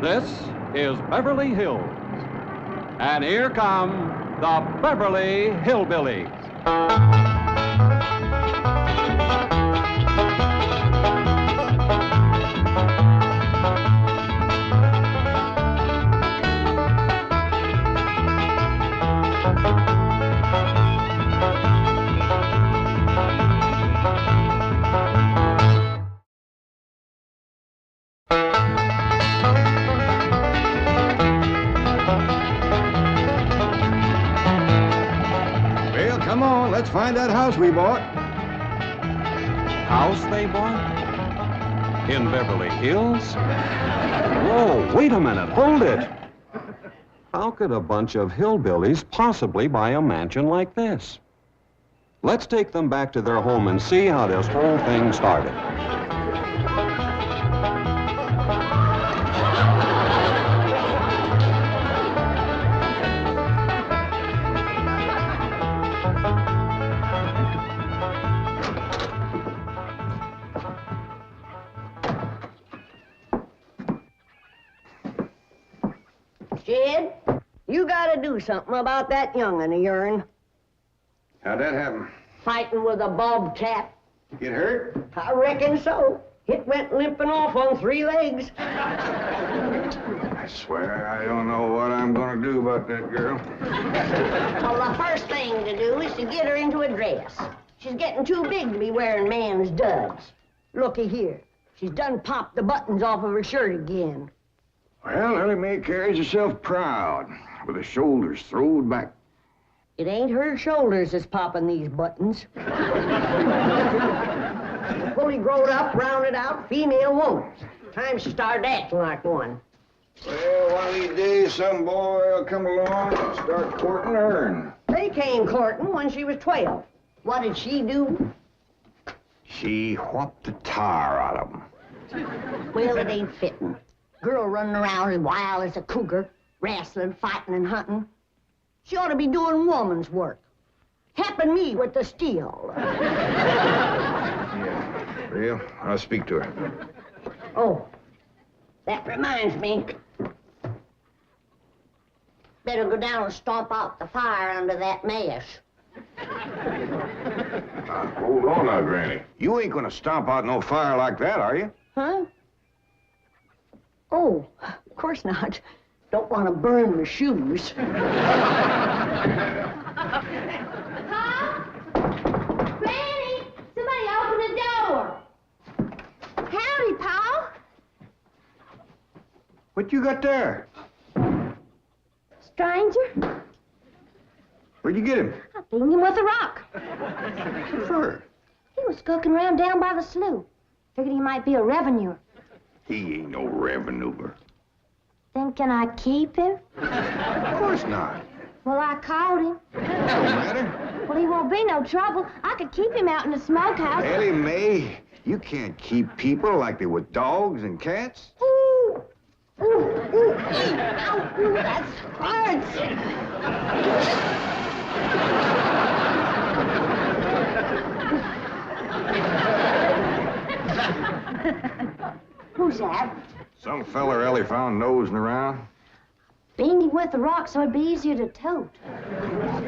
This is Beverly Hills. And here come the Beverly Hillbillies. Come on, let's find that house we bought. House they bought? In Beverly Hills? Whoa, wait a minute, hold it. How could a bunch of hillbillies possibly buy a mansion like this? Let's take them back to their home and see how this whole thing started. Jed, you gotta do something about that young'un of yourn. How'd that happen? Fighting with a bobcat. Get hurt? I reckon so. It went limping off on 3 legs. I swear I don't know what I'm gonna do about that girl. Well, the first thing to do is to get her into a dress. She's getting too big to be wearing man's duds. Looky here. She's done popped the buttons off of her shirt again. Well, Elly May carries herself proud, with her shoulders throwed back. It ain't her shoulders that's popping these buttons. Fully growed up, rounded out female woman. Time she started acting like one. Well, one of these days, some boy will come along and start courting her. They came courting when she was 12. What did she do? She whopped the tar out of them. Well, it ain't fitting. Girl running around as wild as a cougar, wrestling, fighting, and hunting. She ought to be doing woman's work. Helping me with the steel. Yeah, real? I'll speak to her. Oh, that reminds me. Better go down and stomp out the fire under that mess. Hold on now, Granny. You ain't gonna stomp out no fire like that, are you? Huh? Oh, of course not. Don't want to burn my shoes. Pa? Granny, somebody open the door. Howdy, Pa. What you got there? Stranger, Where'd you get him? I beat him with a rock. Sure. He was skulking around down by the slough. Figured he might be a revenuer. He ain't no revenuer. Then can I keep him? Of course not. Well, I caught him. Don't matter. Well, he won't be no trouble. I could keep him out in the smokehouse. Elly May, you can't keep people like they were dogs and cats. Ooh, ooh, ooh, ow, ooh, that hurts. Who's that? Some feller Elly found nosing around. Beat him with a rock so it'd be easier to tote.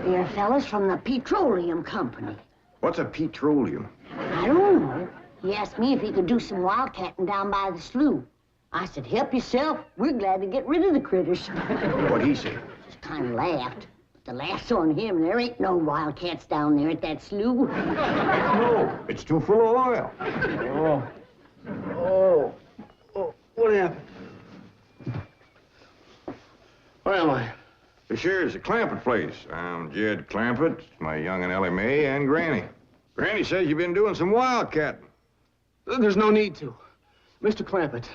They're fellas from the petroleum company. What's a petroleum? I don't know. He asked me if he could do some wildcatting down by the slough. I said, help yourself. We're glad to get rid of the critters. What'd he say? Just kind of laughed. But the laugh's on him. There ain't no wildcats down there at that slough. No, it's too full of oil. Oh, what happened? Where am I? This here's the Clampett place. I'm Jed Clampett, my young'un Elly May, and Granny. Granny says you've been doing some wildcatting. There's no need to. Mr. Clampett,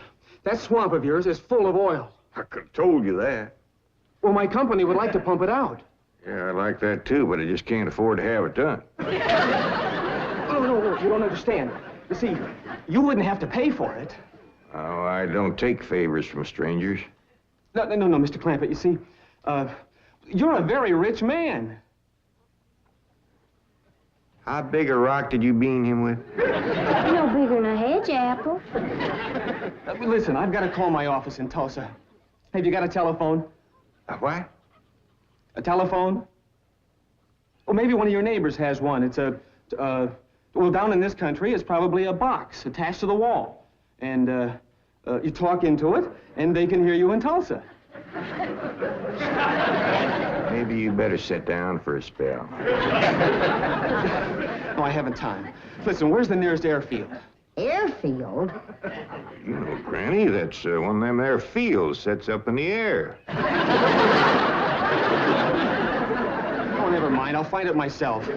that swamp of yours is full of oil. I could have told you that. Well, my company would like to pump it out. Yeah, I like that too, but I just can't afford to have it done. No, you don't understand. You see, you wouldn't have to pay for it. Oh, I don't take favors from strangers. No, Mr. Clampett, you see, you're a very rich man. How big a rock did you bean him with? No bigger than a hedge apple. Listen, I've got to call my office in Tulsa. Have you got a telephone? A what? A telephone? Or maybe one of your neighbors has one. It's well, down in this country, it's probably a box attached to the wall. And you talk into it, and they can hear you in Tulsa. Maybe you better sit down for a spell. No, I haven't time. Listen, where's the nearest airfield? Airfield? You know, Granny, that's one of them there fields sets up in the air. Oh, never mind. I'll find it myself.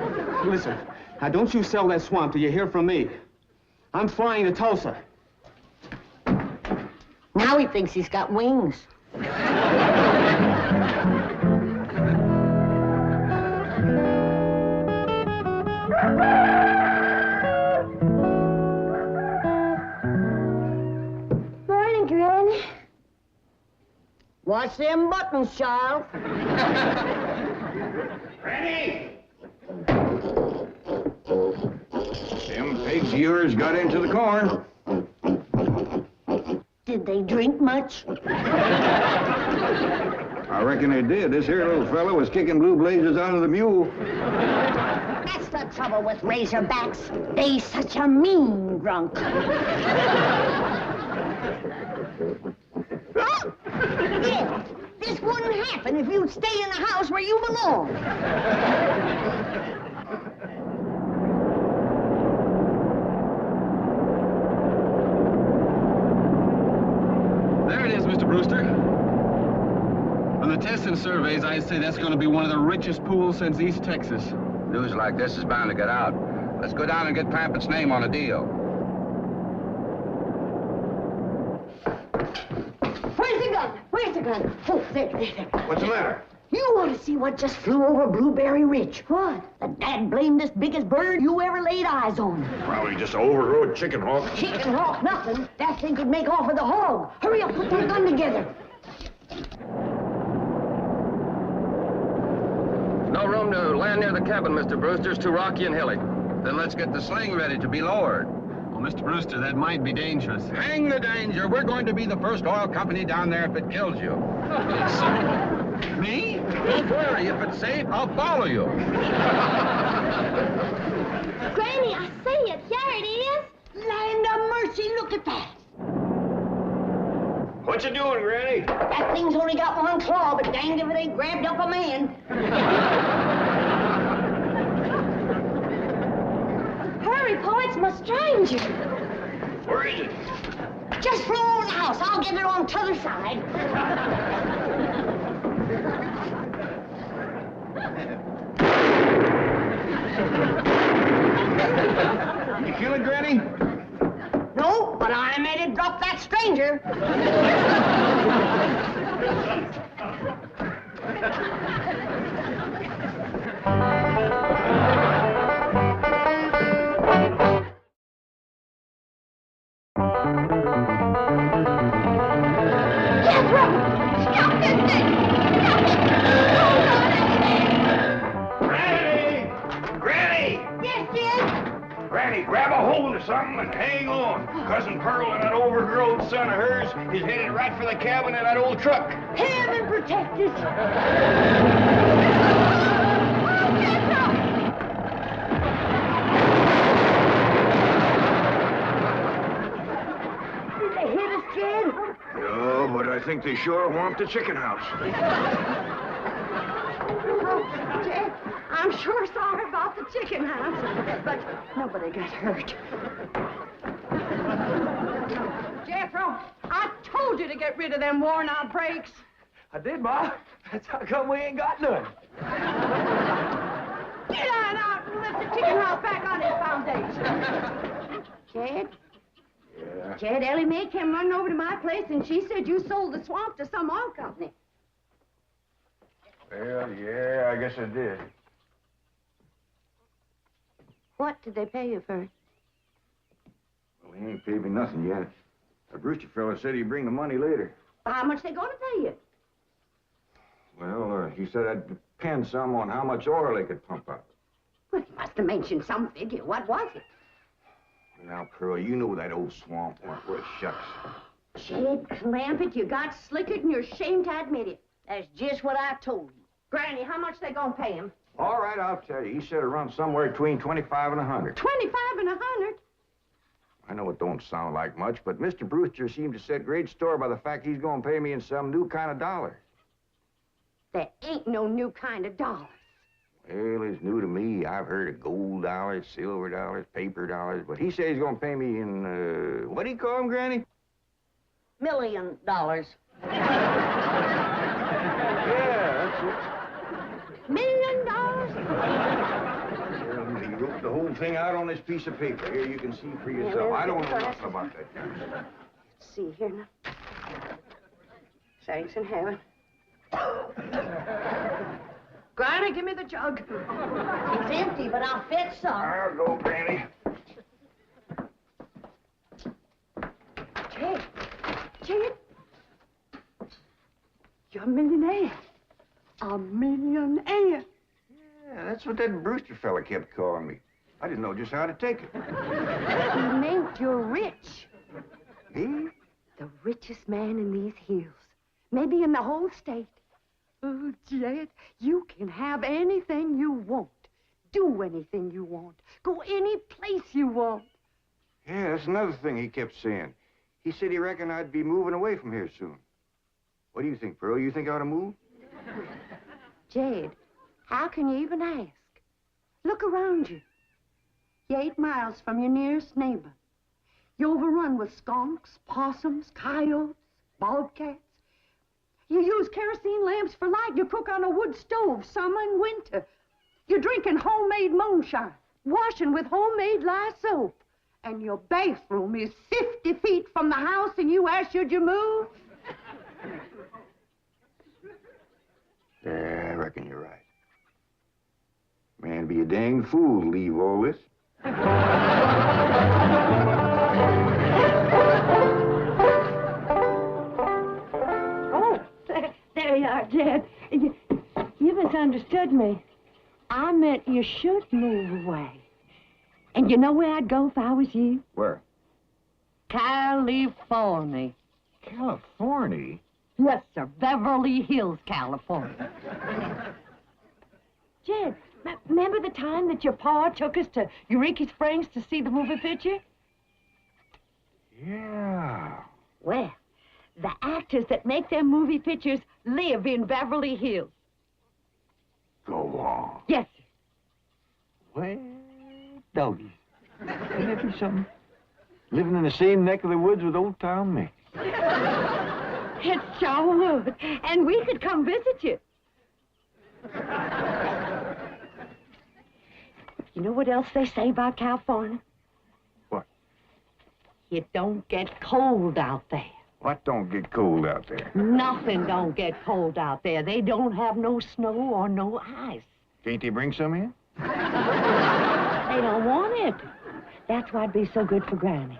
Listen, now don't you sell that swamp till you hear from me. I'm flying to Tulsa. Now he thinks he's got wings. Morning, Granny. Watch them buttons, child. Granny! Them pigs of yours got into the corn. Did they drink much? I reckon they did. This here little fella was kicking blue blazes out of the mule. That's the trouble with razorbacks. They such a mean drunk. Yeah, this wouldn't happen if you'd stay in the house where you belong. There it is, Mr. Brewster. On the tests and surveys, I'd say that's going to be one of the richest pools since East Texas. News like this is bound to get out. Let's go down and get Clampett's name on a deal. Where's the gun? Where's the gun? Oh, there. What's the matter? You want to see what just flew over Blueberry Ridge? What? The dad-blamedest biggest bird you ever laid eyes on. Probably just an overgrown chicken hawk. Chicken hawk, nothing. That thing could make off with a hog. Hurry up, put that gun together. No room to land near the cabin, Mr. Brewster. It's too rocky and hilly. Then let's get the sling ready to be lowered. Well, Mr. Brewster, that might be dangerous. Hang the danger. We're going to be the first oil company down there if it kills you. Me? Don't worry. If it's safe, I'll follow you. Granny, I see it. Here it is. Land of mercy, look at that. What you doing, Granny? That thing's only got one claw, but danged if it ain't grabbed up a man. Hurry, Po, it's my stranger. Where is it? Just flew over the house. I'll get it on t'other side. You kill it, Granny? No, but I made it drop that stranger. Jethro! Stop this thing! Granny! Granny! Yes, Jed? Granny, grab a hold of something and hang on. Cousin Pearl and that overgrown son of hers is headed right for the cabin in that old truck. Heaven protect us. Did they hit us, Jed? No, but I think they sure want the chicken house. Oh, Jed, I'm sure sorry about the chicken house, but nobody got hurt. Jethro, I told you to get rid of them worn-out brakes. I did, Ma. That's how come we ain't got none. Get on out and lift the chicken house back on its foundation. Jed? Yeah. Jed, Elly May came running over to my place, and she said you sold the swamp to some oil company. Well, yeah, I guess I did. What did they pay you for it? Well, he ain't paid me nothing yet. The Brewster fella said he'd bring the money later. How much they going to pay you? Well, he said I'd depend some on how much oil they could pump out. Well, he must have mentioned some figure. What was it? Now, Pearl, you know that old swamp weren't worth shucks. Jed Clampett, you got slicker than you're ashamed to admit it. That's just what I told you. Granny, how much they gonna pay him? All right, I'll tell you. He said it runs somewhere between 25 and 100. 25 and 100? I know it don't sound like much, but Mr. Brewster seemed to set great store by the fact he's going to pay me in some new kind of dollar. There ain't no new kind of dollars. Well, it's new to me. I've heard of gold dollars, silver dollars, paper dollars, but he said he's going to pay me in, what do you call them, Granny? $1 million. Yeah, that's $1 million? it. He wrote the whole thing out on this piece of paper. Here, you can see for yourself. I don't know nothing about that. Let's see here now. Thanks in heaven. Granny, give me the jug. It's empty, but I'll fetch some. I'll go, Granny. Jed. Jed. You're a millionaire. A millionaire. Yeah, that's what that Brewster fella kept calling me. I didn't know just how to take it. He meant you're rich. Me? The richest man in these hills. Maybe in the whole state. Oh, Jed, you can have anything you want. Do anything you want. Go any place you want. Yeah, that's another thing he kept saying. He said he reckoned I'd be moving away from here soon. What do you think, Pearl? You think I ought to move? Jed, how can you even ask? Look around you. You're 8 miles from your nearest neighbor. You're overrun with skunks, possums, coyotes, bobcats. You use kerosene lamps for light. You cook on a wood stove, summer and winter. You're drinking homemade moonshine, washing with homemade lye soap. And your bathroom is 50 feet from the house, and you ask, should you move? Yeah, I reckon you're right. Man, be a dang fool to leave all this. Oh, there you are, Jed. You misunderstood me. I meant you should move away. And you know where I'd go if I was you? Where? California. California? Yes, sir. Beverly Hills, California. Jed, remember the time that your pa took us to Eureka Springs to see the movie picture? Yeah. Well, the actors that make them movie pictures live in Beverly Hills. Go on. Yes, sir. Well, doggies. Wouldn't that be something? Living in the same neck of the woods with old town me. It sure would. And we could come visit you. You know what else they say about California? What? It don't get cold out there. What don't get cold out there? Nothing don't get cold out there. They don't have no snow or no ice. Can't they bring some in? They don't want it. That's why'd be so good for Granny.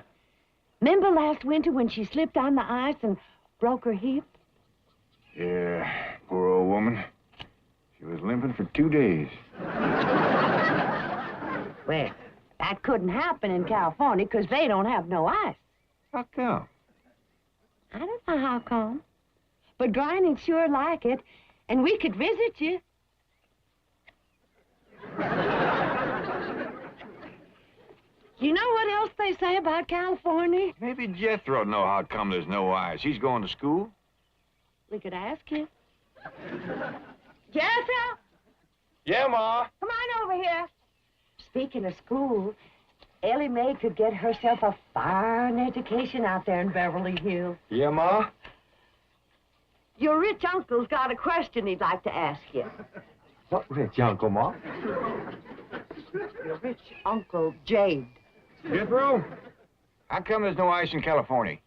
Remember last winter when she slipped on the ice and broke her hip? Yeah, poor old woman. She was limping for 2 days. Well, that couldn't happen in California because they don't have no ice. How come? I don't know how come. But Granny'd sure like it, and we could visit you. You know what else they say about California? Maybe Jethro know how come there's no ice. He's going to school. We could ask him. Jethro, Yeah, Ma. come on over here. Speaking of school, Elly May could get herself a fine education out there in Beverly Hills. Yeah, Ma? Your rich uncle's got a question he'd like to ask you. What rich uncle, Ma? Your rich Uncle Jed. Jethro, how come there's no ice in California?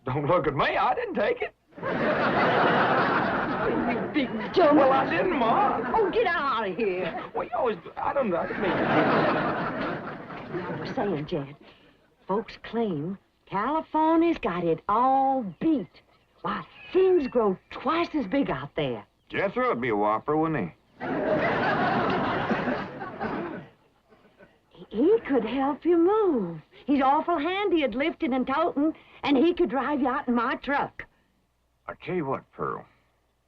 Don't look at me. I didn't take it. You big dumb. Well, I didn't, Ma. Oh, get out of here. Well, you always... I didn't mean to. I was saying, Jed, folks claim California's got it all beat. Why, things grow twice as big out there. Jethro would be a whopper, wouldn't he? He could help you move. He's awful handy at lifting and toting, and he could drive you out in my truck. I tell you what, Pearl,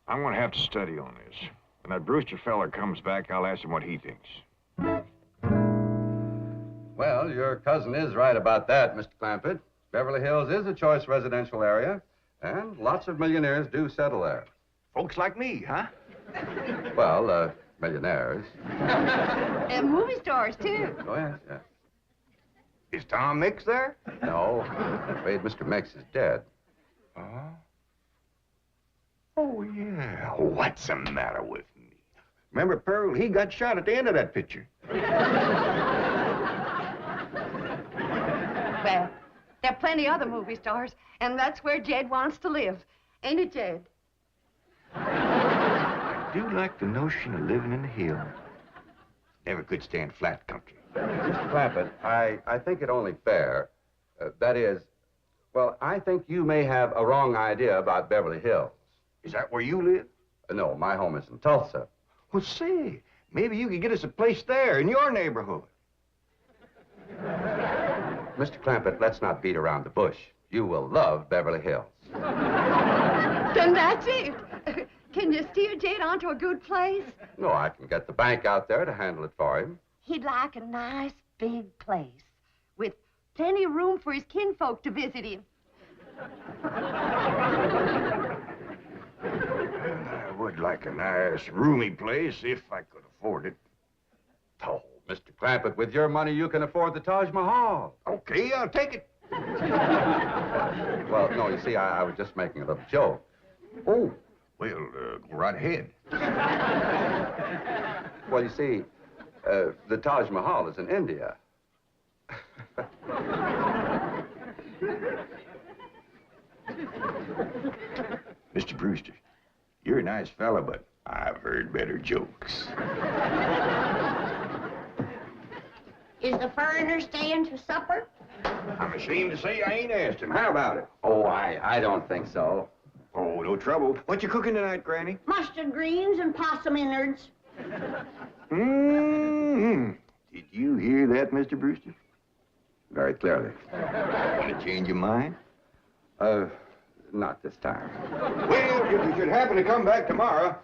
I'm gonna have to study on this. When that Brewster fella comes back, I'll ask him what he thinks. Well, your cousin is right about that, Mr. Clampett. Beverly Hills is a choice residential area, and lots of millionaires do settle there. Folks like me, huh? Well, millionaires. And movie stars, too. Oh, yes, yes. Is Tom Mix there? No, I'm afraid Mr. Mix is dead. Oh? Oh, yeah. What's the matter with me? Remember, Pearl, he got shot at the end of that picture. Well, there are plenty other movie stars, and that's where Jed wants to live. Ain't it, Jed? I do like the notion of living in the hills. Never could stand flat country. Mr. Clampett, I think it only fair. That is, well, I think you may have a wrong idea about Beverly Hills. Is that where you live? No, my home is in Tulsa. Well, say, maybe you could get us a place there in your neighborhood. Mr. Clampett, let's not beat around the bush. You will love Beverly Hills. Then that's it. Can you steer Jed onto a good place? No, I can get the bank out there to handle it for him. He'd like a nice big place with plenty of room for his kinfolk to visit him. I would like a nice, roomy place if I could afford it. Oh, Mr. Clampett, with your money, you can afford the Taj Mahal. Okay, I'll take it. Well, no, you see, I was just making a little joke. Oh, well, go right ahead. Well, you see, the Taj Mahal is in India. Mr. Brewster, you're a nice fella, but I've heard better jokes. Is the foreigner staying to supper? I'm ashamed to say I ain't asked him. How about it? Oh, I don't think so. Oh, no trouble. What you cooking tonight, Granny? Mustard greens and possum innards. Mm-hmm. Did you hear that, Mr. Brewster? Very clearly. Want to change your mind? Not this time. Well, if you should happen to come back tomorrow,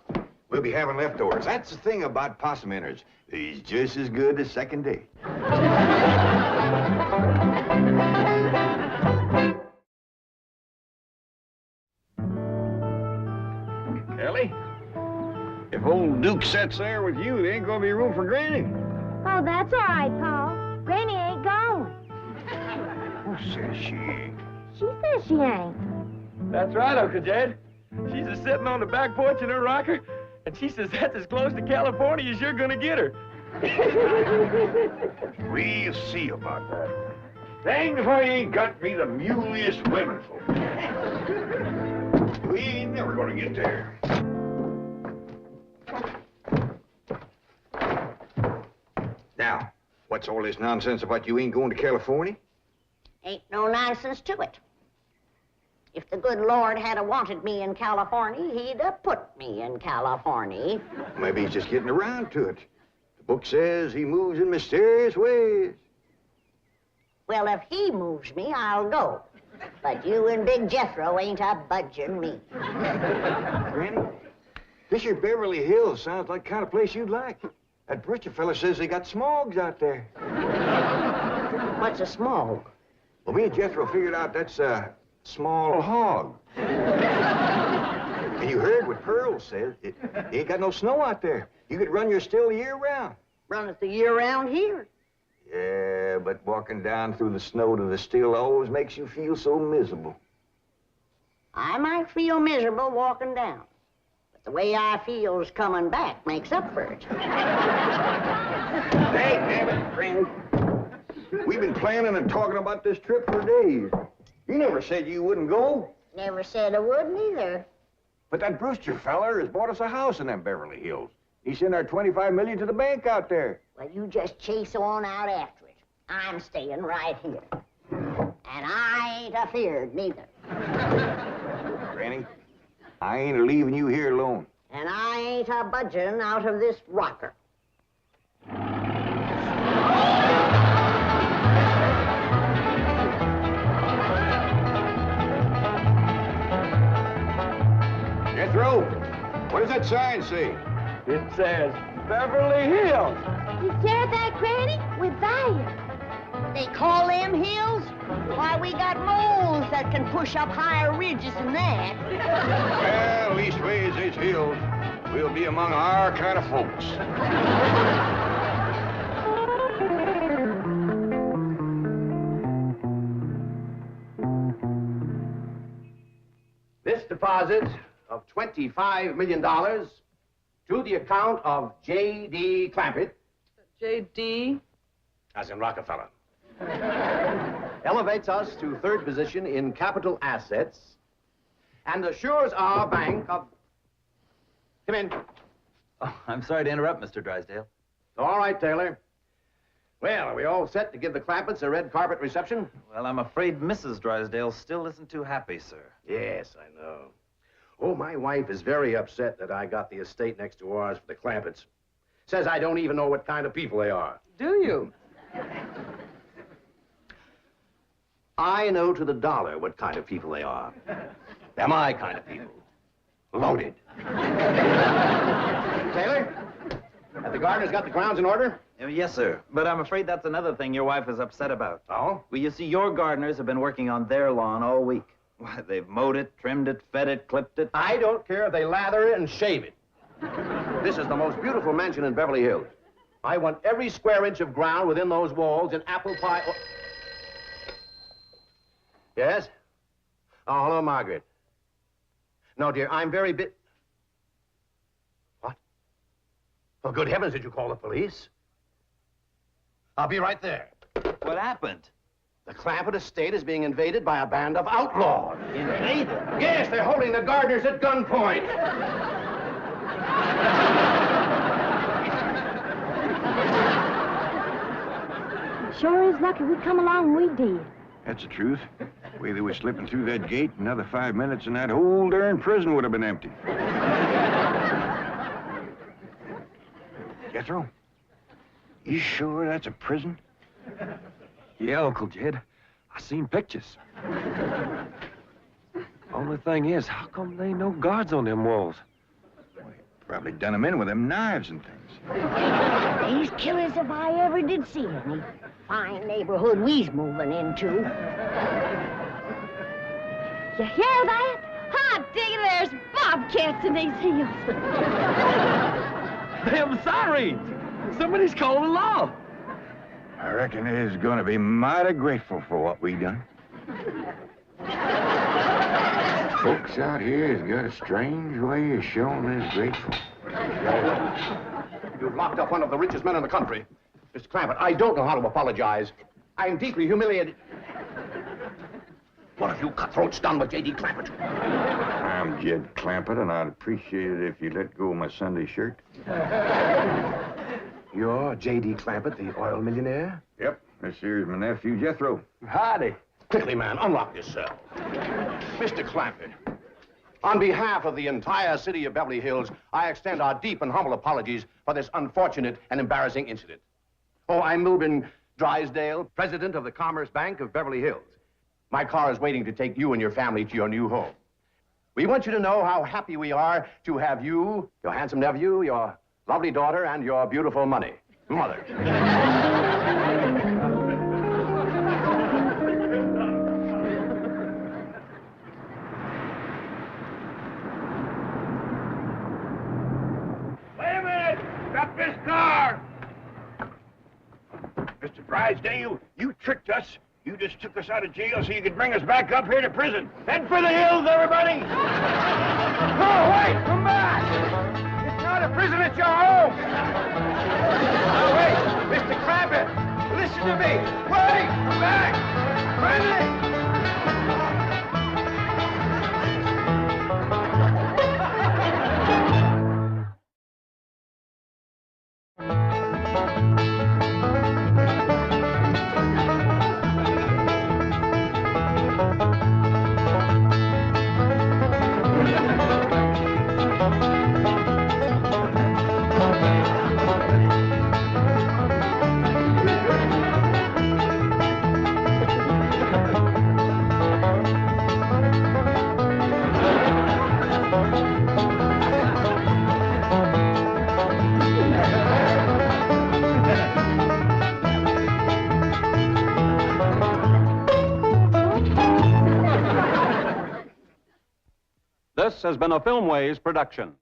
we'll be having leftovers. That's the thing about possum innards. He's just as good as second date. Ellie, if old Duke sits there with you, there ain't gonna be room for Granny. Oh, that's all right, Paul. Granny ain't going. Who says she ain't? She says she ain't. That's right, Uncle Jed. She's a sitting on the back porch in her rocker, and she says that's as close to California as you're gonna get her. We'll see about that. Dang if I ain't got me the muliest women folk. We ain't never gonna get there. Now, what's all this nonsense about you ain't going to California? Ain't no nonsense to it. If the good Lord had wanted me in California, he'd have put me in California. Maybe he's just getting around to it. The book says he moves in mysterious ways. Well, if he moves me, I'll go. But you and Big Jethro ain't a budging me. Granny, this here Beverly Hills sounds like the kind of place you'd like. That Brewster fella says they got smogs out there. What's a smog? Well, me and Jethro figured out that's a small hog. And you heard what Pearl said. It ain't got no snow out there. You could run your still the year round. Run it the year round here. Yeah, but walking down through the snow to the still always makes you feel so miserable. I might feel miserable walking down, but the way I feels coming back makes up for it. Hey, damn it, Granny. We've been planning and talking about this trip for days. You never said you wouldn't go. Never said I wouldn't either. But that Brewster feller has bought us a house in them Beverly Hills. He sent our $25 million to the bank out there. Well, you just chase on out after it. I'm staying right here. And I ain't afeared neither. Granny, I ain't leaving you here alone. And I ain't a budging out of this rocker. that sign say? It says Beverly Hills. You hear that, Granny? We're there. They call them hills? Why, we got moles that can push up higher ridges than that. Well, leastways, it's hills. We'll be among our kind of folks. This deposit of $25 million to the account of J.D. Clampett. J.D.? As in Rockefeller. Elevates us to third position in capital assets and assures our bank of... Come in. Oh, I'm sorry to interrupt, Mr. Drysdale. All right, Taylor. Well, are we all set to give the Clampetts a red carpet reception? Well, I'm afraid Mrs. Drysdale still isn't too happy, sir. Yes, I know. Oh, my wife is very upset that I got the estate next to ours for the Clampetts. Says I don't even know what kind of people they are. Do you? I know to the dollar what kind of people they are. They're my kind of people. Loaded. Taylor, have the gardeners got the grounds in order? Yes, sir. But I'm afraid that's another thing your wife is upset about. Oh? Well, you see, your gardeners have been working on their lawn all week. Why, they've mowed it, trimmed it, fed it, clipped it. I don't care if they lather it and shave it. This is the most beautiful mansion in Beverly Hills. I want every square inch of ground within those walls in apple pie... Oh. Yes? Oh, hello, Margaret. No, dear, I'm very What? For good heavens, did you call the police? I'll be right there. What happened? The Clampett estate is being invaded by a band of outlaws. Invaded? Yes, they're holding the gardeners at gunpoint. Sure is lucky we come along we did. That's the truth. The way they were slipping through that gate, another 5 minutes and that whole darn prison would have been empty. Jethro, you sure that's a prison? Yeah, Uncle Jed. I seen pictures. Only thing is, how come there ain't no guards on them walls? Probably done them in with them knives and things. These killers if I ever did see any. Fine neighborhood we's moving into. You hear that? Hot diggity, there's bobcats in these hills. Them sirens! Somebody's calling the law. I reckon they's gonna be mighty grateful for what we done. Folks out here has got a strange way of showing they're grateful. You've locked up one of the richest men in the country. Mr. Clampett, I don't know how to apologize. I'm deeply humiliated. What have you cutthroats done with J.D. Clampett? I'm Jed Clampett, and I'd appreciate it if you let go of my Sunday shirt. You're J.D. Clampett, the oil millionaire? Yep, this here's my nephew, Jethro. Howdy. Quickly, man, unlock this cell. Mr. Clampett, on behalf of the entire city of Beverly Hills, I extend our deep and humble apologies for this unfortunate and embarrassing incident. Oh, I'm Milburn Drysdale, president of the Commerce Bank of Beverly Hills. My car is waiting to take you and your family to your new home. We want you to know how happy we are to have you, your handsome nephew, your lovely daughter, and your beautiful mother. Wait a minute! Stop this car! Mr. Drysdale, you tricked us. You just took us out of jail so you could bring us back up here to prison. Head for the hills, everybody! Oh, wait! Come back! It's not a prison, it's your home! Now, wait! Mr. Clampett, listen to me! Wait! Come back! Friendly! This has been a Filmways production.